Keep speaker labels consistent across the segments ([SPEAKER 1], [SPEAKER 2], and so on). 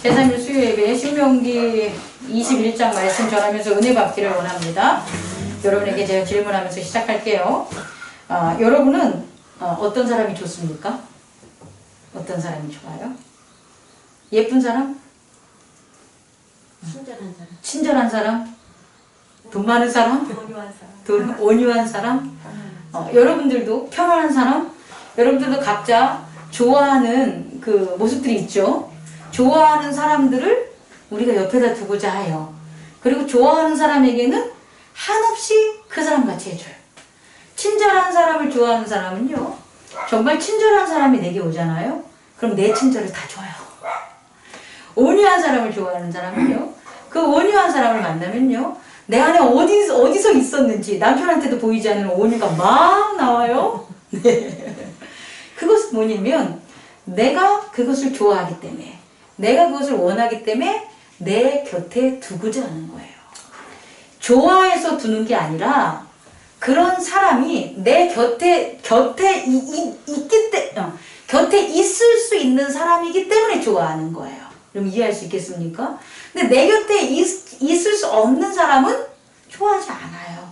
[SPEAKER 1] 제3일 수요예배 신명기 21장 말씀 전하면서 은혜 받기를 원합니다. 여러분에게 제가 질문하면서 시작할게요. 여러분은 어떤 사람이 좋습니까? 어떤 사람이 좋아요? 예쁜 사람?
[SPEAKER 2] 친절한 사람.
[SPEAKER 1] 친절한 사람? 돈 많은 사람?
[SPEAKER 2] 온유한 사람.
[SPEAKER 1] 온유한 사람? 여러분들도 편안한 사람? 여러분들도 각자 좋아하는 그 모습들이 있죠. 좋아하는 사람들을 우리가 옆에다 두고자 해요. 그리고 좋아하는 사람에게는 한없이 그 사람 같이 해줘요. 친절한 사람을 좋아하는 사람은요, 정말 친절한 사람이 내게 오잖아요. 그럼 내 친절을 다 줘요. 온유한 사람을 좋아하는 사람은요, 그 온유한 사람을 만나면요, 내 안에 어디서 있었는지 남편한테도 보이지 않는 온유가 막 나와요. 네. 그것은 뭐냐면 내가 그것을 좋아하기 때문에, 내가 그것을 원하기 때문에 내 곁에 두고자 하는 거예요. 좋아해서 두는 게 아니라 그런 사람이 내 곁에 곁에 있을 수 있는 사람이기 때문에 좋아하는 거예요. 그럼 이해할 수 있겠습니까? 근데 내 곁에 있을 수 없는 사람은 좋아하지 않아요.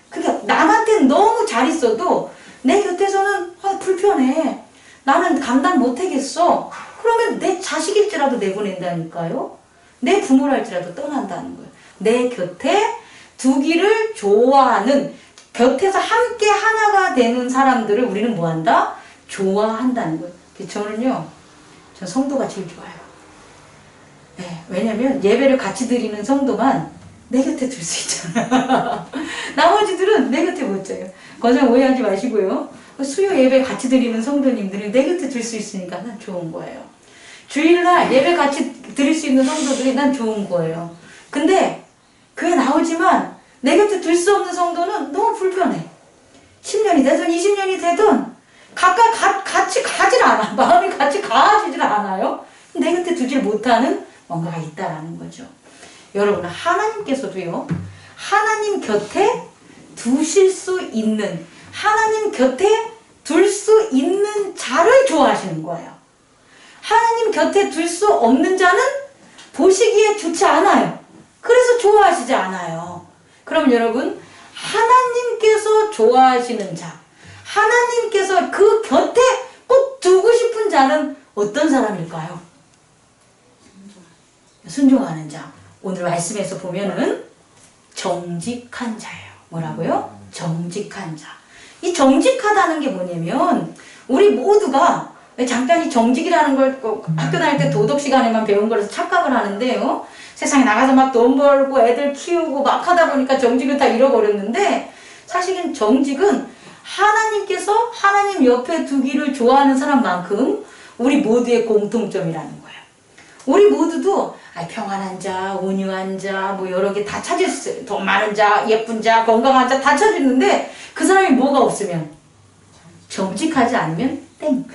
[SPEAKER 1] 그러니까 남한테 너무 잘 있어도 내 곁에서는 불편해. 나는 감당 못하겠어. 그러면 내 자식일지라도 내보낸다니까요. 내 부모랄지라도 떠난다는 거예요. 내 곁에 두기를 좋아하는, 곁에서 함께 하나가 되는 사람들을 우리는 뭐한다? 좋아한다는 거예요. 저는요, 전 성도가 제일 좋아요. 네, 왜냐면 예배를 같이 드리는 성도만 내 곁에 둘 수 있잖아. 나머지들은 내 곁에 못 져요. 거절 오해하지 마시고요. 수요 예배 같이 드리는 성도님들이 내 곁에 둘 수 있으니까 난 좋은 거예요. 주일날 예배 같이 드릴 수 있는 성도들이 난 좋은 거예요. 근데 그게 나오지만 내 곁에 둘 수 없는 성도는 너무 불편해. 10년이 되든 20년이 되든 같이 가질 않아. 마음이 같이 가지질 않아요. 내 곁에 두질 못하는 뭔가가 있다라는 거죠. 여러분, 하나님께서도요, 하나님 곁에 두실 수 있는, 하나님 곁에 둘 수 있는 자를 좋아하시는 거예요. 하나님 곁에 둘 수 없는 자는 보시기에 좋지 않아요. 그래서 좋아하시지 않아요. 그럼 여러분, 하나님께서 좋아하시는 자, 하나님께서 그 곁에 꼭 두고 싶은 자는 어떤 사람일까요? 순종하는 자. 오늘 말씀에서 보면은 정직한 자예요. 뭐라고요? 정직한 자. 이 정직하다는 게 뭐냐면 우리 모두가, 잠깐 이 정직이라는 걸 꼭 학교 다닐 때 도덕 시간에만 배운 거라서 착각을 하는데요. 세상에 나가서 막 돈 벌고 애들 키우고 막 하다 보니까 정직을 다 잃어버렸는데, 사실은 정직은 하나님께서 하나님 옆에 두기를 좋아하는 사람만큼 우리 모두의 공통점이라는 거예요. 우리 모두도 평안한 자, 온유한 자, 뭐 여러 개 다 찾을 수 있어요. 돈 많은 자, 예쁜 자, 건강한 자 다 찾았는데 그 사람이 뭐가 없으면, 정직하지 않으면 땡.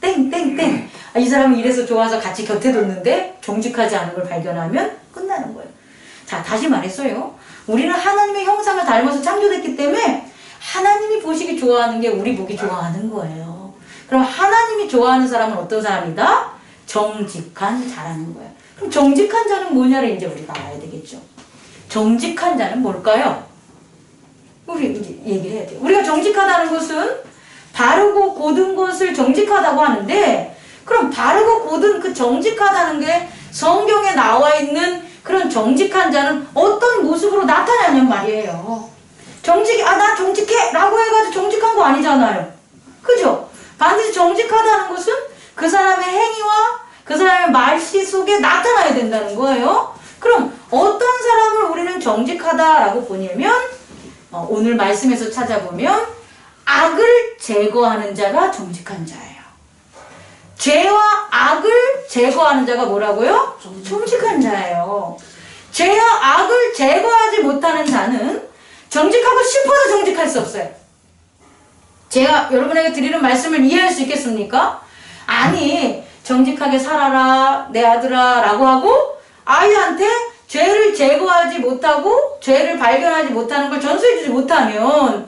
[SPEAKER 1] 땡. 이 사람은 이래서 좋아서 같이 곁에 뒀는데 정직하지 않은 걸 발견하면 끝나는 거예요. 자, 다시 말했어요. 우리는 하나님의 형상을 닮아서 창조됐기 때문에 하나님이 보시기 좋아하는 게 우리 보기 좋아하는 거예요. 그럼 하나님이 좋아하는 사람은 어떤 사람이다? 정직한 자라는 거예요. 그럼 정직한 자는 뭐냐를 이제 우리가 알아야 되겠죠. 정직한 자는 뭘까요? 우리 이제 얘기를 해야 돼요. 우리가 정직하다는 것은 바르고 곧은 것을 정직하다고 하는데, 그럼 바르고 곧은 그 정직하다는 게 성경에 나와 있는 그런 정직한 자는 어떤 모습으로 나타나냔 말이에요. 나 정직해! 라고 해가지고 정직한 거 아니잖아요. 그죠? 반드시 정직하다는 것은 그 사람의 행위와 그 사람의 말씨 속에 나타나야 된다는 거예요. 그럼 어떤 사람을 우리는 정직하다라고 보냐면, 오늘 말씀에서 찾아보면 악을 제거하는 자가 정직한 자예요. 죄와 악을 제거하는 자가 뭐라고요? 정직한 자예요. 죄와 악을 제거하지 못하는 자는 정직하고 싶어도 정직할 수 없어요. 제가 여러분에게 드리는 말씀을 이해할 수 있겠습니까? 아니, 정직하게 살아라 내 아들아 라고 하고 아이한테 죄를 제거하지 못하고 죄를 발견하지 못하는 걸 전수해주지 못하면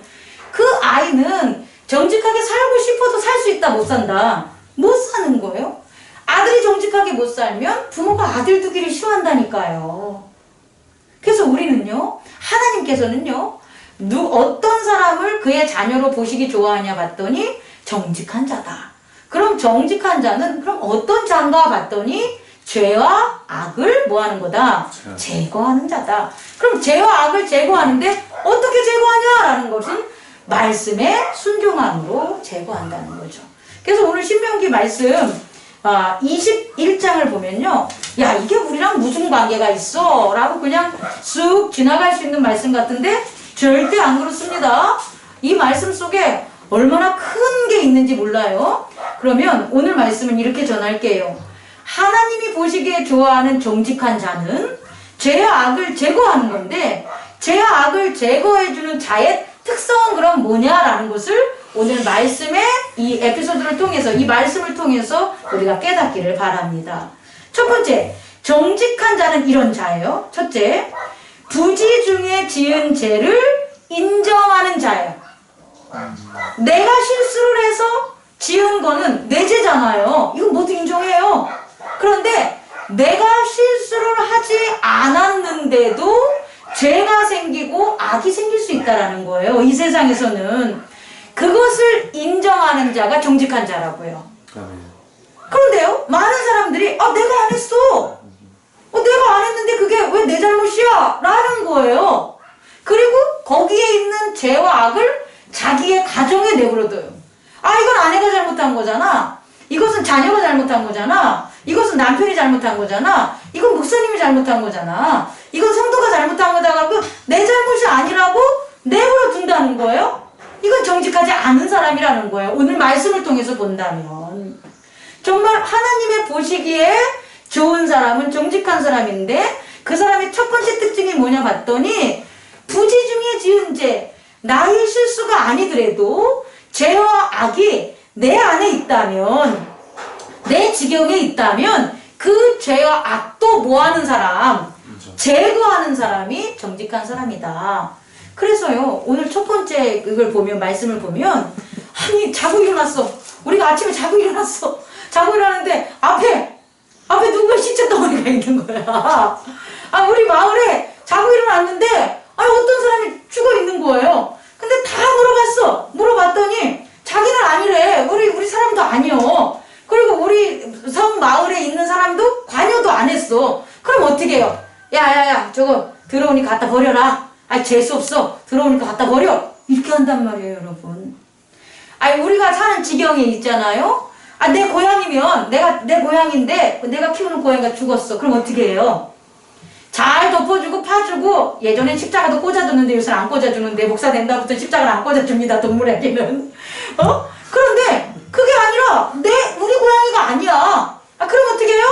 [SPEAKER 1] 그 아이는 정직하게 살고 싶어도 살 수 있다 못 산다. 못 사는 거예요. 아들이 정직하게 못 살면 부모가 아들 두기를 싫어한다니까요. 그래서 우리는요, 하나님께서는요, 어떤 사람을 그의 자녀로 보시기 좋아하냐 봤더니 정직한 자다. 그럼 정직한 자는 그럼 어떤 자인가 봤더니 죄와 악을 뭐 하는 거다? 제거하는 자다. 그럼 죄와 악을 제거하는데 어떻게 제거하냐라는 것은 말씀에 순종함으로 제거한다는 거죠. 그래서 오늘 신명기 말씀 21장을 보면요, 야, 이게 우리랑 무슨 관계가 있어? 라고 그냥 쑥 지나갈 수 있는 말씀 같은데 절대 안 그렇습니다. 이 말씀 속에 얼마나 큰 게 있는지 몰라요. 그러면 오늘 말씀은 이렇게 전할게요. 하나님이 보시기에 좋아하는 정직한 자는 죄와 악을 제거하는 건데, 죄와 악을 제거해주는 자의 특성은 그럼 뭐냐라는 것을 오늘 말씀의 이 에피소드를 통해서, 이 말씀을 통해서 우리가 깨닫기를 바랍니다. 첫 번째, 정직한 자는 이런 자예요. 첫째, 부지 중에 지은 죄를 인정하는 자예요. 내가 실수를 해서 지은 거는 내 죄잖아요. 이건 모두 인정해요. 그런데 내가 실수를 하지 않았는데도 죄가 생기고 악이 생길 수 있다는 거예요. 이 세상에서는. 그것을 인정하는 자가 정직한 자라고요. 그런데요, 많은 사람들이 내가 안 했어. 내가 안 했는데 그게 왜 내 잘못이야? 라는 거예요. 그리고 거기에 있는 죄와 악을 자기의 가정에 내버려둬요. 이건 아내가 잘못한 거잖아. 이것은 자녀가 잘못한 거잖아. 이것은 남편이 잘못한 거잖아. 이건 목사님이 잘못한 거잖아. 이건 성도가 잘못한 거다. 내 잘못이 아니라고 내버려 둔다는 거예요. 이건 정직하지 않은 사람이라는 거예요. 오늘 말씀을 통해서 본다면. 정말 하나님의 보시기에 좋은 사람은 정직한 사람인데, 그 사람의 첫 번째 특징이 뭐냐 봤더니 부지 중에 지은 죄, 나의 실수가 아니더라도 죄와 악이 내 안에 있다면, 내 지경에 있다면 그 죄와 악도 뭐하는 사람? 제거하는 사람이 정직한 사람이다. 그래서요, 오늘 첫 번째 이걸 보면, 말씀을 보면, 아니, 자고 일어났어. 우리가 아침에 자고 일어났어. 자고 일어났는데 앞에 누군가 시체 덩어리가 있는 거야. 우리 마을에 자고 일어났는데 어떤 사람이 죽어 있는 거예요. 근데 다 물어봤더니 자기는 아니래. 우리 사람도 아니요. 그리고 우리 성 마을에 있는 사람도 관여도 안 했어. 그럼 어떻게 해요? 야야야, 저거 들어오니 갖다 버려라. 재수 없어. 들어오니까 갖다 버려. 이렇게 한단 말이에요, 여러분. 우리가 사는 지경에 있잖아요. 내 고향이면, 내 고향인데 내가 키우는 고양이가 죽었어. 그럼 어떻게 해요? 잘 덮어주고 파주고, 예전에 십자가도 꽂아줬는데 요새는 안 꽂아주는데, 목사 된다부터 십자가를 안 꽂아줍니다, 동물에게는. 그런데 그게 아니라 우리 고양이가 아니야. 그럼 어떻게 해요?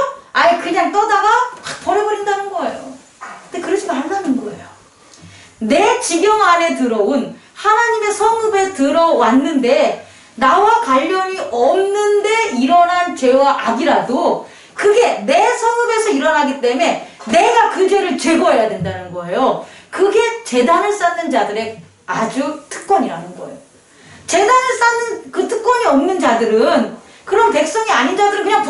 [SPEAKER 1] 그냥 떠다가 확 버려버린다는 거예요. 근데 그러지 말라는 거예요. 내 지경 안에 들어온 하나님의 성읍에 들어왔는데 나와 관련이 없는데 일어난 죄와 악이라도 그게 내 성읍에서 일어나기 때문에 내가 그 죄를 제거해야 된다는 거예요. 그게 재단을 쌓는 자들의 아주 특권이라는 거예요. 재단을 쌓는 그 특권이 없는 자들은, 그런 백성이 아닌 자들은 그냥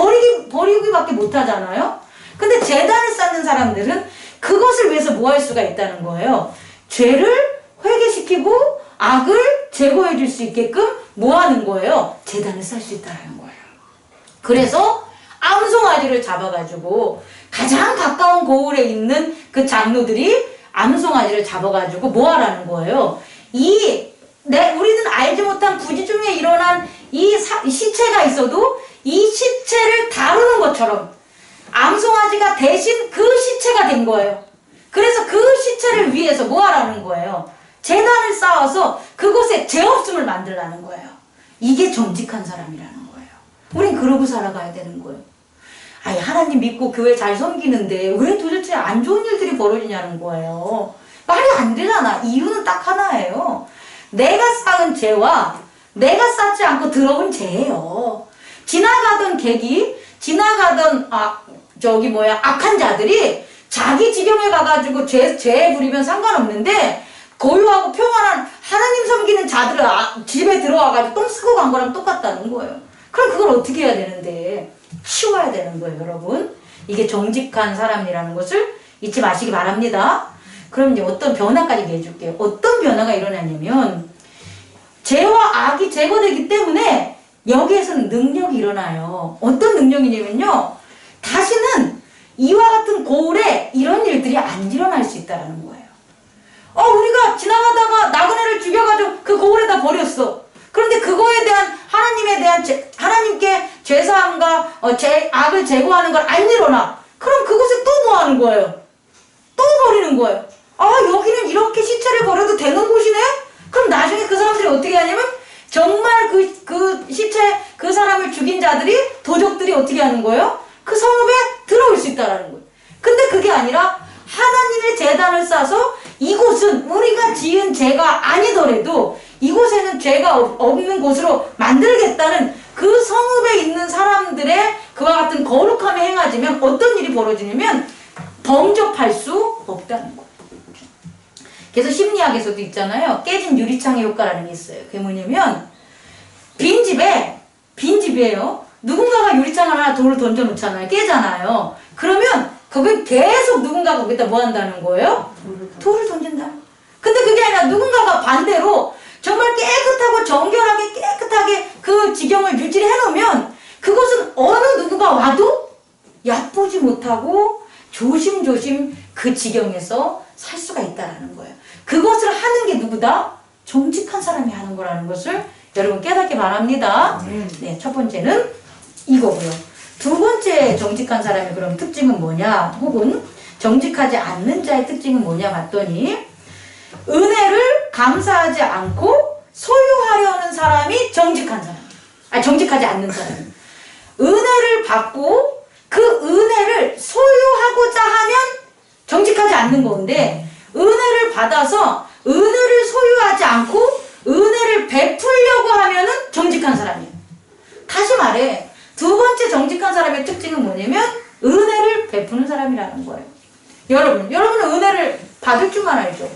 [SPEAKER 1] 버리기밖에 못하잖아요. 근데 재단을 쌓는 사람들은 그것을 위해서 뭐 할 수가 있다는 거예요. 죄를 회개시키고 악을 제거해 줄 수 있게끔 뭐 하는 거예요? 재단을 쌓을 수 있다는 거예요. 그래서 암송아지를 잡아가지고 가장 가까운 고을에 있는 그 장로들이 암송아지를 잡아가지고 뭐 하라는 거예요? 우리는 알지 못한 부지 중에 일어난 이 시체가 있어도 이 시체를 다루는 것처럼 암송아지가 대신 그 시체가 된 거예요. 그래서 그 시체를 위해서 뭐 하라는 거예요? 재단을 쌓아서 그곳에 죄 없음을 만들라는 거예요. 이게 정직한 사람이라는 거예요. 우린 그러고 살아가야 되는 거예요. 하나님 믿고 교회 잘 섬기는데 왜 도대체 안 좋은 일들이 벌어지냐는 거예요. 말이 안 되잖아. 이유는 딱 하나예요. 내가 쌓은 죄와 내가 쌓지 않고 들어온 죄예요. 지나가던 악한 자들이 자기 지경에 가가지고 죄에 부리면 상관없는데, 고요하고 평안한 하나님 섬기는 자들은 집에 들어와가지고 똥 쓰고 간 거랑 똑같다는 거예요. 그럼 그걸 어떻게 해야 되는데? 치워야 되는 거예요, 여러분. 이게 정직한 사람이라는 것을 잊지 마시기 바랍니다. 그럼 이제 어떤 변화까지 얘기해 줄게요. 어떤 변화가 일어나냐면 죄와 악이 제거되기 때문에 여기에서는 능력이 일어나요. 어떤 능력이냐면요. 다시는 이와 같은 고울에 이런 일들이 안 일어날 수 있다는 거예요. 우리가 지나가다가 나그네를 죽여가지고 그 고울에다 버렸어. 그런데 그거에 대한 하나님에 대한 하나님께 죄사함과 악을 제거하는 걸 안 일어나. 그럼 그곳에 또 뭐 하는 거예요? 또 버리는 거예요. 여기는 이렇게 시체를 버려도 되는 곳이네? 그럼 나중에 그 사람들이 어떻게 하냐면 정말 그 시체 그 사람을 죽인 자들이 도적들이 어떻게 하는 거예요? 그 성읍에 들어올 수 있다라는 거예요. 근데 그게 아니라 하나님의 제단을 쌓아서 이곳은 우리가 지은 죄가 아니더라도 이곳에는 죄가 없는 곳으로 만들겠다는 그 성읍에 있는 사람들의 그와 같은 거룩함에 행하지면 어떤 일이 벌어지냐면 범접할 수 없다는 거예요. 그래서 심리학에서도 있잖아요. 깨진 유리창의 효과라는 게 있어요. 그게 뭐냐면 빈집이에요. 누군가가 유리창 하나 돌을 던져 놓잖아요. 깨잖아요. 그러면 그걸 계속 누군가가 거기다 뭐 한다는 거예요? 돌을 던진다. 근데 그게 아니라 누군가가 반대로 정말 깨끗하고 정결하게 깨끗하게 그 지경을 유지를 해놓으면 그것은 어느 누구가 와도 얕보지 못하고 조심조심 그 지경에서 살 수가 있다라는 거예요. 그것을 하는 게 누구다? 정직한 사람이 하는 거라는 것을 여러분 깨닫기 바랍니다. 네, 첫 번째는 이거고요. 두 번째 정직한 사람의 그럼 특징은 뭐냐? 혹은 정직하지 않는 자의 특징은 뭐냐 봤더니 은혜를 감사하지 않고 소유하려는 사람이 정직한 사람. 정직하지 않는 사람. 은혜를 받고 그 은혜를 소유하고자 하면 정직하지 않는 건데 은혜를 받아서 은혜를 소유하지 않고 은혜를 베풀려고 하면은 정직한 사람이에요. 다시 말해 두 번째 정직한 사람의 특징은 뭐냐면 은혜를 베푸는 사람이라는 거예요. 여러분은 은혜를 받을 줄만 알죠.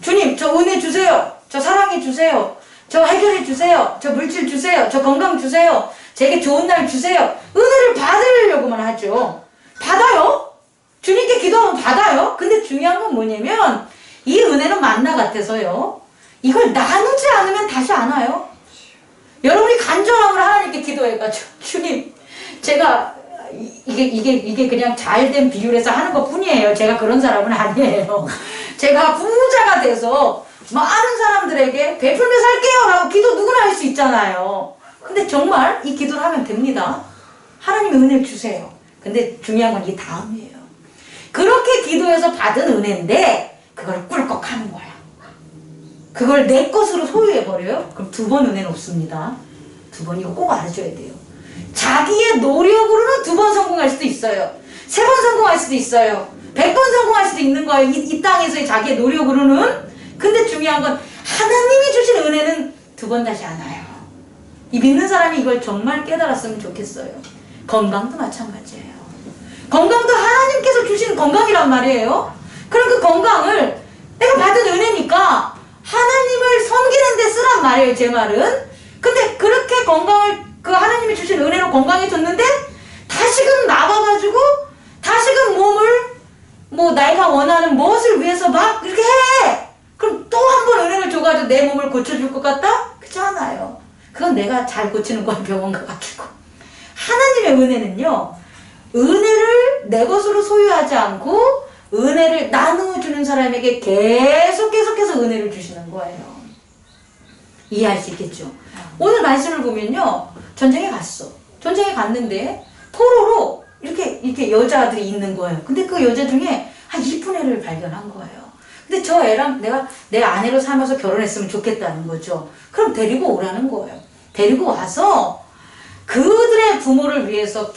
[SPEAKER 1] 주님 저 은혜 주세요. 저 사랑해 주세요. 저 해결해 주세요. 저 물질 주세요. 저 건강 주세요. 제게 좋은 날 주세요. 은혜를 받으려고만 하죠. 받아요. 주님께 기도하면 받아요. 근데 중요한 건 뭐냐면 이 은혜는 만나 같아서요. 이걸 나누지 않으면 다시 안 와요. 여러분이 간절함으로 하나님께 기도해가지고 주님 제가 이게 그냥 잘된 비율에서 하는 것 뿐이에요. 제가 그런 사람은 아니에요. 제가 부자가 돼서 많은 사람들에게 베풀며 살게요 라고 기도 누구나 할 수 있잖아요. 근데 정말 이 기도를 하면 됩니다. 하나님의 은혜를 주세요. 근데 중요한 건 이 다음이에요. 그렇게 기도해서 받은 은혜인데 그걸 꿀꺽 하는 거야. 그걸 내 것으로 소유해버려요? 그럼 두 번 은혜는 없습니다. 두 번 이거 꼭 알아줘야 돼요. 자기의 노력으로는 두 번 성공할 수도 있어요. 세 번 성공할 수도 있어요. 100번 성공할 수도 있는 거예요. 이 땅에서의 자기의 노력으로는. 근데 중요한 건 하나님이 주신 은혜는 두 번 다시 안 와요. 이 믿는 사람이 이걸 정말 깨달았으면 좋겠어요. 건강도 마찬가지예요. 건강도 하나님께서 주신 건강이란 말이에요. 그럼 그 건강을 내가 받은 은혜니까 하나님을 섬기는 데 쓰란 말이에요. 제 말은. 근데 그렇게 건강을 그 하나님이 주신 은혜로 건강해졌는데 다시금 나가가지고 다시금 몸을 내가 원하는 무엇을 위해서 막 이렇게 해. 그럼 또 한 번 은혜를 줘가지고 내 몸을 고쳐줄 것 같다? 그렇지 않아요. 그건 내가 잘 고치는 건 병원 가가지고. 하나님의 은혜는요. 은혜를 내 것으로 소유하지 않고 은혜를 나누어주는 사람에게 계속해서 은혜를 주시는 거예요. 이해할 수 있겠죠? 오늘 말씀을 보면요. 전쟁에 갔어. 전쟁에 갔는데 포로로 이렇게 여자들이 있는 거예요. 근데 그 여자 중에 한 이쁜 애를 발견한 거예요. 근데 저 애랑 내가 내 아내로 삼아서 결혼했으면 좋겠다는 거죠. 그럼 데리고 오라는 거예요. 데리고 와서 그들의 부모를 위해서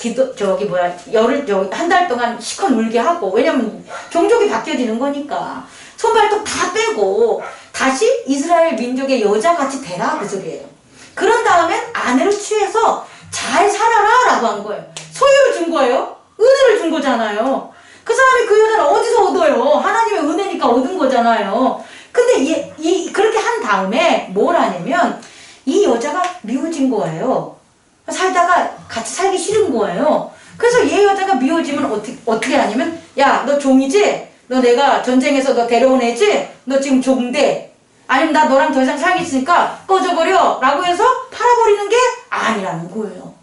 [SPEAKER 1] 한 달 동안 시컷 울게 하고, 왜냐면 종족이 바뀌어지는 거니까 손발톱 다 빼고 다시 이스라엘 민족의 여자같이 되라 그 소리예요. 그런 다음엔 아내로 취해서 잘 살아라 라고 한 거예요. 소유를 준 거예요. 은혜를 준 거잖아요. 그 사람이 그 여자를 어디서 얻어요? 하나님의 은혜니까 얻은 거잖아요. 근데 그렇게 한 다음에 뭘 하냐면 이 여자가 미워진 거예요. 살다가 같이 살기 싫은 거예요. 그래서 얘 여자가 미워지면 어떻게 하냐면, 야, 너 종이지? 너 내가 전쟁에서 너 데려온 애지? 너 지금 종대. 아니면 나 너랑 더 이상 살기 싫으니까 꺼져버려. 라고 해서 팔아버리는 게 아니라는 거예요.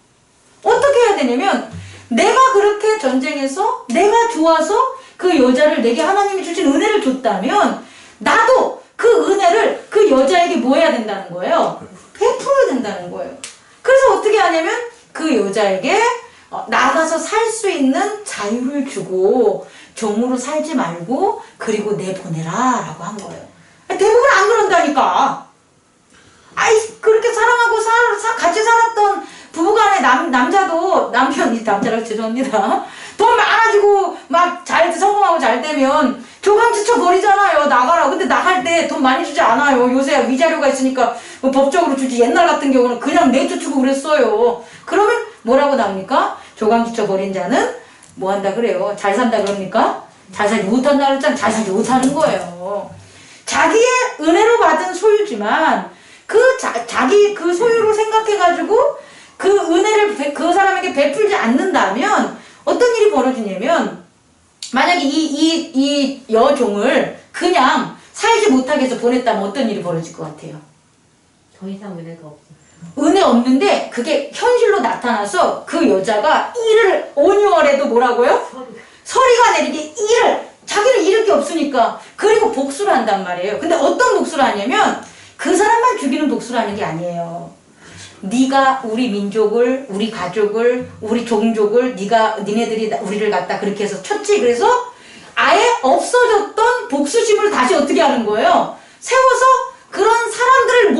[SPEAKER 1] 어떻게 해야 되냐면, 내가 그렇게 전쟁에서 내가 좋아서 그 여자를 내게 하나님이 주신 은혜를 줬다면, 나도 그 은혜를 그 여자에게 뭐 해야 된다는 거예요? 베풀어야 된다는 거예요. 그래서 어떻게 하냐면, 그 여자에게 나가서 살 수 있는 자유를 주고 종으로 살지 말고 그리고 내보내라 라고 한 거예요. 대부분 안 그런다니까. 아이 그렇게 사랑하고 같이 살았던 부부간의 남자라고 죄송합니다. 돈 많아지고 막 성공하고 잘 되면 조강지쳐 버리잖아요. 나가라. 근데 나갈 때 돈 많이 주지 않아요. 요새 위자료가 있으니까 뭐 법적으로 주지. 옛날 같은 경우는 그냥 내쫓고 그랬어요. 그러면 뭐라고 나옵니까? 조강지쳐 버린 자는 뭐 한다 그래요? 잘 산다 그럽니까? 잘 살지 못한다 그랬잖아. 잘 살지 못하는 거예요. 자기의 은혜로 받은 소유지만 자기 그 소유로 생각해가지고 그 은혜를 그 사람에게 베풀지 않는다면 어떤 일이 벌어지냐면, 만약에 이 여종을 그냥 살지 못하게 해서 보냈다면 어떤 일이 벌어질 것 같아요?
[SPEAKER 2] 더 이상 은혜가 없어.
[SPEAKER 1] 은혜 없는데 그게 현실로 나타나서 그 여자가 일을 5년에도 뭐라고요? 서리가 내리게 자기를 잃을 게 없으니까. 그리고 복수를 한단 말이에요. 근데 어떤 복수를 하냐면 그 사람만 죽이는 복수를 하는 게 아니에요. 네가 우리 민족을, 우리 가족을, 우리 종족을 니네들이 우리를 갖다 그렇게 해서 쳤지. 그래서 아예 없어졌던 복수심을 다시 어떻게 하는 거예요? 세워서 그런 사람들을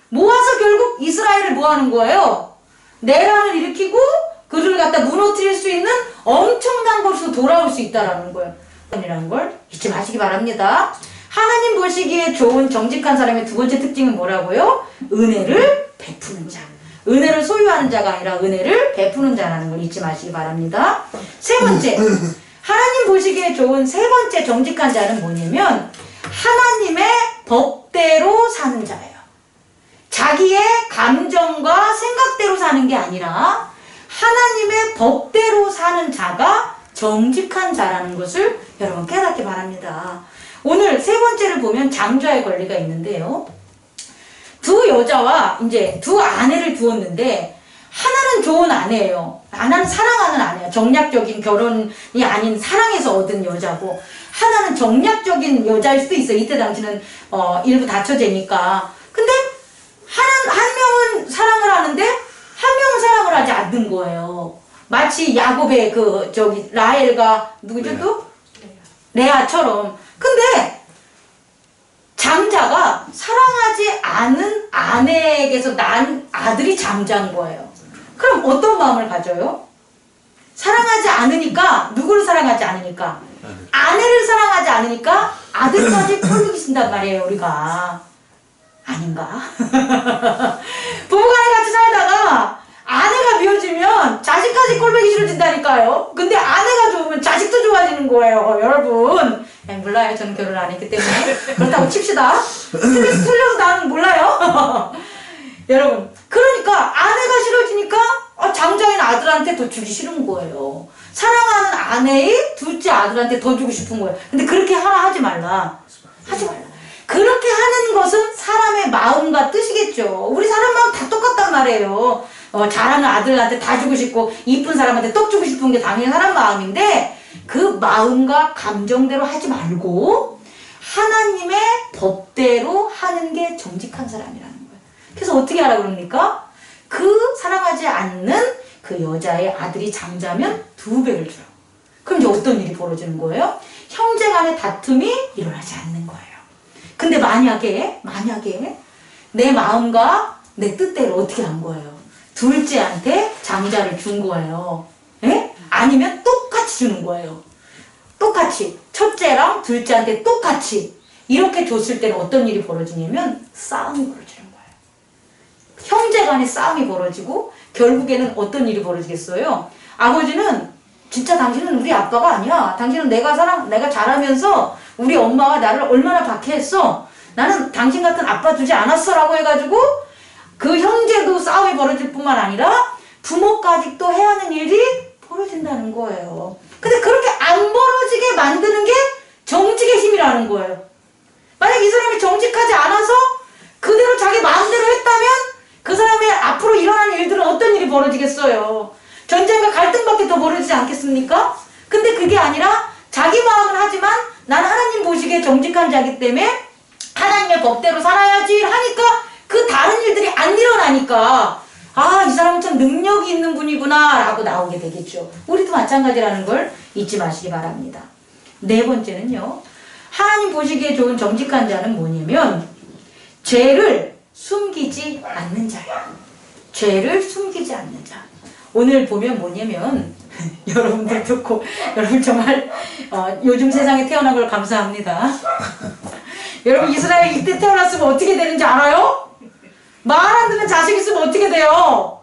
[SPEAKER 1] 모아서 결국 이스라엘을 뭐 하는 거예요? 내란을 일으키고 그들을 갖다 무너뜨릴 수 있는 엄청난 것으로 돌아올 수 있다라는 거예요. 이라는 걸 잊지 마시기 바랍니다. 하나님 보시기에 좋은 정직한 사람의 두 번째 특징은 뭐라고요? 은혜를 베푸는 자. 은혜를 소유하는 자가 아니라 은혜를 베푸는 자라는 걸 잊지 마시기 바랍니다. 세 번째, 하나님 보시기에 좋은 세 번째 정직한 자는 뭐냐면 하나님의 법대로 사는 자예요. 자기의 감정과 생각대로 사는 게 아니라 하나님의 법대로 사는 자가 정직한 자라는 것을 여러분 깨닫기 바랍니다. 오늘 세 번째를 보면 장자의 권리가 있는데요. 두 여자와 이제 두 아내를 두었는데, 하나는 좋은 아내예요. 하나는 사랑하는 아내야. 정략적인 결혼이 아닌 사랑해서 얻은 여자고, 하나는 정략적인 여자일 수도 있어요. 이때 당시는 일부 다처제니까. 근데 한 명은 사랑을 하는데 한 명은 사랑을 하지 않는 거예요. 마치 야곱의 라헬과 누구죠 또? 레아처럼. 근데 장자가 사랑하지 않은 아내에게서 난 아들이 장자인 거예요. 그럼 어떤 마음을 가져요? 사랑하지 않으니까, 누구를 사랑하지 않으니까? 아내를 사랑하지 않으니까 아들까지 꼴보기 쓴단 말이에요, 우리가. 아닌가? 부부간에 같이 살다가 아내가 미워지면 자식까지 꼴보기 싫어진다니까요. 근데 아내가 좋으면 자식도 좋아지는 거예요, 여러분. 몰라요. 저는 결혼 안 했기 때문에. 그렇다고 칩시다. 틀려서 나는 몰라요. 여러분, 그러니까 아내가 싫어지니까 장자인 아들한테 더 주기 싫은 거예요. 사랑하는 아내의 둘째 아들한테 더 주고 싶은 거예요. 근데 그렇게 하지 말라. 하지 말라. 그렇게 하는 것은 사람의 마음과 뜻이겠죠. 우리 사람 마음 다 똑같단 말이에요. 잘하는 아들한테 다 주고 싶고 이쁜 사람한테 떡 주고 싶은 게 당연히 사람 마음인데, 그 마음과 감정대로 하지 말고 하나님의 법대로 하는 게 정직한 사람이라는 거예요. 그래서 어떻게 하라 그럽니까? 그 사랑하지 않는 그 여자의 아들이 장자면 2배를 주라고. 그럼 이제 어떤 일이 벌어지는 거예요? 형제 간의 다툼이 일어나지 않는 거예요. 근데 만약에 내 마음과 내 뜻대로 어떻게 한 거예요? 둘째한테 장자를 준 거예요. 예? 아니면 똑같이 주는 거예요. 똑같이. 첫째랑 둘째한테 똑같이. 이렇게 줬을 때는 어떤 일이 벌어지냐면 싸움이 벌어지는 거예요. 형제 간에 싸움이 벌어지고 결국에는 어떤 일이 벌어지겠어요? 아버지는 진짜 당신은 우리 아빠가 아니야. 당신은 내가 자라면서 우리 엄마가 나를 얼마나 박해했어. 나는 당신 같은 아빠 두지 않았어 라고 해가지고 그 형제도 싸움이 벌어질 뿐만 아니라 부모까지 또 해야 하는 일이 벌어진다는 거예요. 근데 그렇게 안 벌어지게 만드는 게 정직의 힘이라는 거예요. 만약 이 사람이 정직하지 않아서 그대로 자기 마음대로 했다면 그 사람의 앞으로 일어나는 일들은 어떤 일이 벌어지겠어요? 전쟁과 갈등밖에 더 벌어지지 않겠습니까? 근데 그게 아니라 자기 마음은 하지만 난 하나님 보시기에 정직한 자기 때문에 하나님의 법대로 살아야지 하니까 그 다른 일들이 안 일어나니까 아, 이 사람은 참 능력이 있는 분이구나 라고 나오게 되겠죠. 우리도 마찬가지라는 걸 잊지 마시기 바랍니다. 네 번째는요. 하나님 보시기에 좋은 정직한 자는 뭐냐면 죄를 숨기지 않는 자예요. 죄를 숨기지 않는 자. 오늘 보면 뭐냐면 여러분들 듣고 여러분 정말 요즘 세상에 태어난 걸 감사합니다. 여러분 이스라엘 이때 태어났으면 어떻게 되는지 알아요? 말 안 듣는 자식 있으면 어떻게 돼요?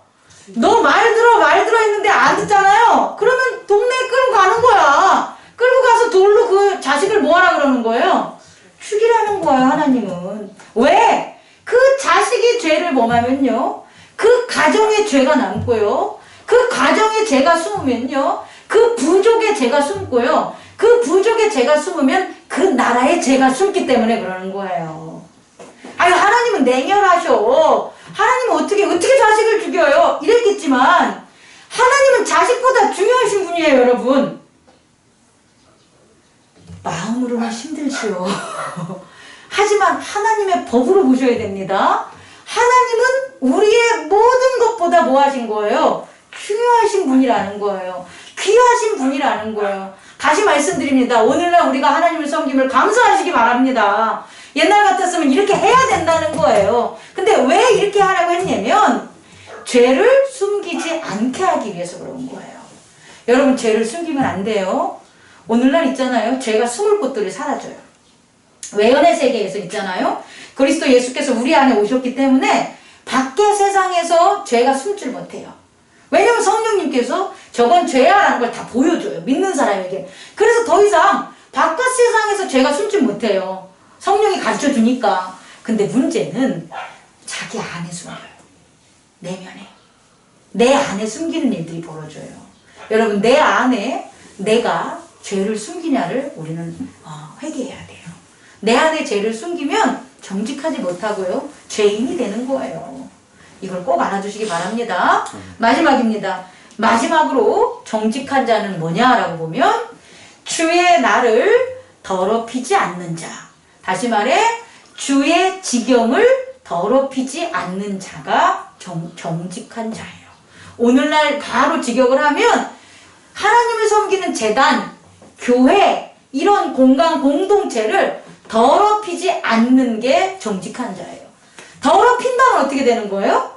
[SPEAKER 1] 너 말 들어 했는데 안 듣잖아요? 그러면 동네에 끌고 가는 거야. 끌고 가서 돌로 그 자식을 뭐하라 그러는 거예요? 죽이라는 거예요, 하나님은. 왜? 그 자식이 죄를 범하면요. 그 가정에 죄가 남고요. 그 가정에 죄가 숨으면요. 그 부족에 죄가 숨고요. 그 부족에 죄가 숨으면 그 나라에 죄가 숨기 때문에 그러는 거예요. 아유, 하나님은 냉혈하셔. 하나님은 어떻게 자식을 죽여요? 이랬겠지만, 하나님은 자식보다 중요하신 분이에요, 여러분. 마음으로는 힘들지요. 하지만 하나님의 법으로 보셔야 됩니다. 하나님은 우리의 모든 것보다 뭐 하신 거예요? 중요하신 분이라는 거예요. 귀하신 분이라는 거예요. 다시 말씀드립니다. 오늘날 우리가 하나님을 섬김을 감사하시기 바랍니다. 옛날 같았으면 이렇게 해야 된다는 거예요. 근데 왜 이렇게 하라고 했냐면 죄를 숨기지 않게 하기 위해서 그런 거예요. 여러분 죄를 숨기면 안 돼요. 오늘날 있잖아요. 죄가 숨을 곳들이 사라져요. 외연의 세계에서 있잖아요. 그리스도 예수께서 우리 안에 오셨기 때문에 밖의 세상에서 죄가 숨질 못해요. 왜냐면 성령님께서 저건 죄야라는 걸 다 보여줘요. 믿는 사람에게. 그래서 더 이상 바깥 세상에서 죄가 숨지 못해요. 성령이 가르쳐 주니까. 근데 문제는 자기 안에 숨겨요. 내면에. 내 안에 숨기는 일들이 벌어져요. 여러분 내 안에 내가 죄를 숨기냐를 우리는 회개해야 돼요. 내 안에 죄를 숨기면 정직하지 못하고요. 죄인이 되는 거예요. 이걸 꼭 알아주시기 바랍니다. 마지막입니다. 마지막으로 정직한 자는 뭐냐라고 보면 주의 날을 더럽히지 않는 자. 다시 말해 주의 지경을 더럽히지 않는 자가 정직한 자예요. 오늘날 바로 직역을 하면 하나님을 섬기는 제단, 교회 이런 공동체를 더럽히지 않는 게 정직한 자예요. 더럽힌다면 어떻게 되는 거예요?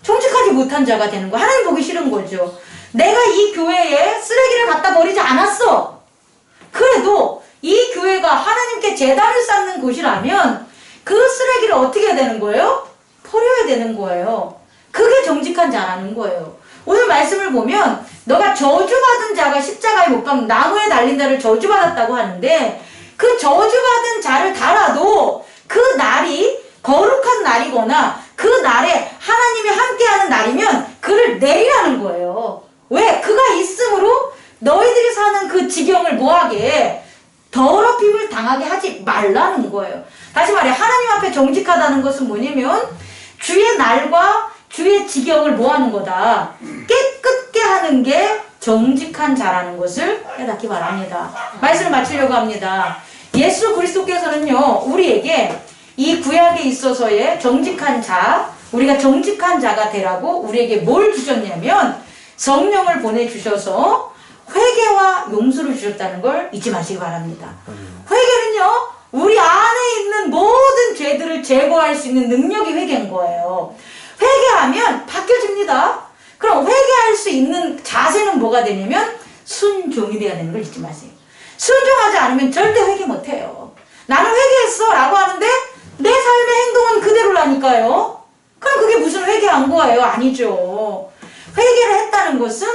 [SPEAKER 1] 정직하지 못한 자가 되는 거예요. 하나님 보기 싫은 거죠. 내가 이 교회에 쓰레기를 갖다 버리지 않았어. 그래도 이 교회가 하나님께 제단을 쌓는 곳이라면 그 쓰레기를 어떻게 해야 되는 거예요? 버려야 되는 거예요. 그게 정직한 자라는 거예요. 오늘 말씀을 보면 너가 저주받은 자가 십자가에 못 박는 나무에 달린 자를 저주받았다고 하는데 그 저주받은 자를 달아도 그 날이 거룩한 날이거나 그 날에 하나님이 함께하는 날이면 그를 내리라는 거예요. 왜? 그가 있으므로 너희들이 사는 그 지경을 뭐하게 더럽힘을 당하게 하지 말라는 거예요. 다시 말해 하나님 앞에 정직하다는 것은 뭐냐면 주의 날과 주의 지경을 뭐하는 거다. 깨끗게 하는 게 정직한 자라는 것을 깨닫기 바랍니다. 말씀을 마치려고 합니다. 예수 그리스도께서는요 우리에게 이 구약에 있어서의 정직한 자, 우리가 정직한 자가 되라고 우리에게 뭘 주셨냐면 성령을 보내주셔서 회개와 용서를 주셨다는 걸 잊지 마시기 바랍니다. 회개는요 우리 안에 있는 모든 죄들을 제거할 수 있는 능력이 회개인 거예요. 회개하면 바뀌어집니다. 그럼 회개할 수 있는 자세는 뭐가 되냐면 순종이 돼야 되는 걸 잊지 마세요. 순종하지 않으면 절대 회개 못해요. 나는 회개했어 라고 하는데 내 삶의 행동은 그대로라니까요. 그럼 그게 무슨 회개한 거예요? 아니죠. 회개를 했다는 것은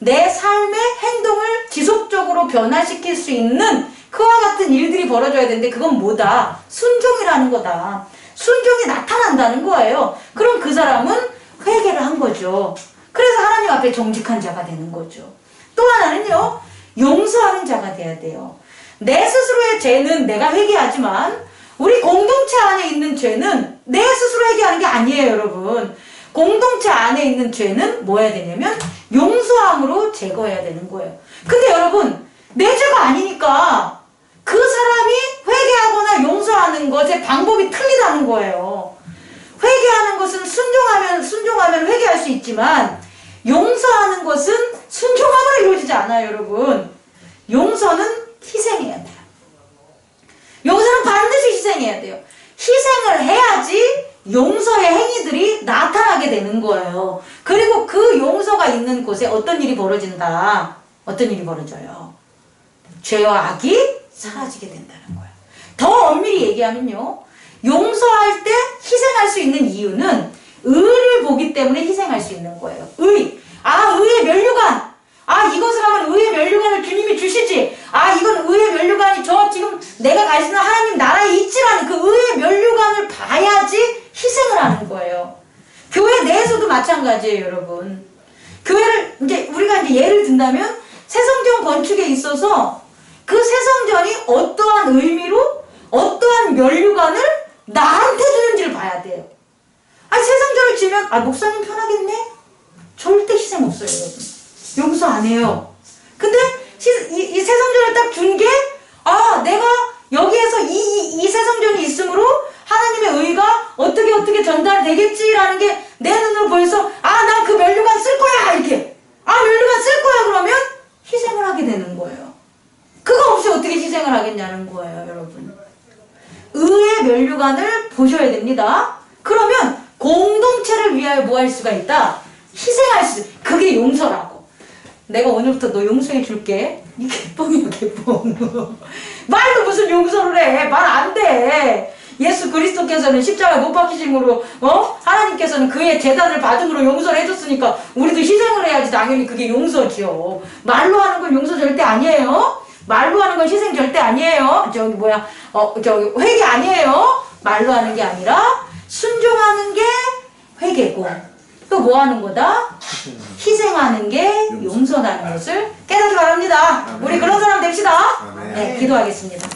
[SPEAKER 1] 내 삶의 행동을 지속적으로 변화시킬 수 있는 그와 같은 일들이 벌어져야 되는데 그건 뭐다? 순종이라는 거다. 순종이 나타난다는 거예요. 그럼 그 사람은 회개를 한 거죠. 그래서 하나님 앞에 정직한 자가 되는 거죠. 또 하나는요, 용서하는 자가 돼야 돼요. 내 스스로의 죄는 내가 회개하지만 우리 공동체 안에 있는 죄는 내 스스로 회개하는 게 아니에요, 여러분. 공동체 안에 있는 죄는 뭐 해야 되냐면 용서함으로 제거해야 되는 거예요. 근데 여러분, 내 죄가 아니니까 그 사람이 회개하거나 용서하는 것의 방법이 틀리다는 거예요. 회개하는 것은 순종하면 회개할 수 있지만 용서하는 것은 순종함으로 이루어지지 않아요, 여러분. 용서는 희생해야 돼요. 용서는 반드시 희생해야 돼요. 희생을 해야지 용서의 행위들이 나타나게 되는 거예요. 그리고 그 용서가 있는 곳에 어떤 일이 벌어진다. 어떤 일이 벌어져요? 죄와 악이 사라지게 된다는 거예요. 더 엄밀히 얘기하면요, 용서할 때 희생할 수 있는 이유는 의를 보기 때문에 희생할 수 있는 거예요. 의. 의의 면류관. 이것을 하면 의의 면류관을 주님이 주시지. 이건 의의 면류관이 저 지금 내가 가시는 하나님 나라에 있지라는 그 의의 면류관을 봐야지 희생을 하는 거예요. 교회 내에서도 마찬가지예요, 여러분. 교회를 우리가 예를 든다면 새성전 건축에 있어서 그 새성전이 어떠한 의미로 어떠한 면류관을 나한테 주는지를 봐야 돼요. 새성전을 지면 목사님 편하겠네? 절대 희생 없어요, 여러분. 용서 안 해요. 근데 이 새성전을 딱 준 게 내가 여기에서 이 새성전이 있으므로 하나님의 의가 어떻게 전달되겠지라는 게 내 눈으로 보여서 난 그 면류관 쓸 거야 이렇게 면류관 쓸 거야 그러면 희생을 하게 되는 거예요. 그거 없이 어떻게 희생을 하겠냐는 거예요, 여러분. 의의 면류관을 보셔야 됩니다. 그러면 공동체를 위하여 뭐 할 수가 있다? 희생할 수, 그게 용서라고. 내가 오늘부터 너 용서해 줄게. 이 개뻥이야, 개뻥. 말도 무슨 용서를 해. 말 안 돼. 예수 그리스도께서는 십자가에 못 박히심으로 하나님께서는 그의 재단을 받음으로 용서를 해줬으니까 우리도 희생을 해야지. 당연히 그게 용서지요. 말로 하는 건 용서 절대 아니에요. 말로 하는 건 희생 절대 아니에요. 회개 아니에요. 말로 하는 게 아니라 순종하는 게 회개고 또 뭐 하는 거다? 희생하는 게 용서라는 것을 깨닫기 바랍니다. 우리 그런 사람 됩시다. 네, 기도하겠습니다.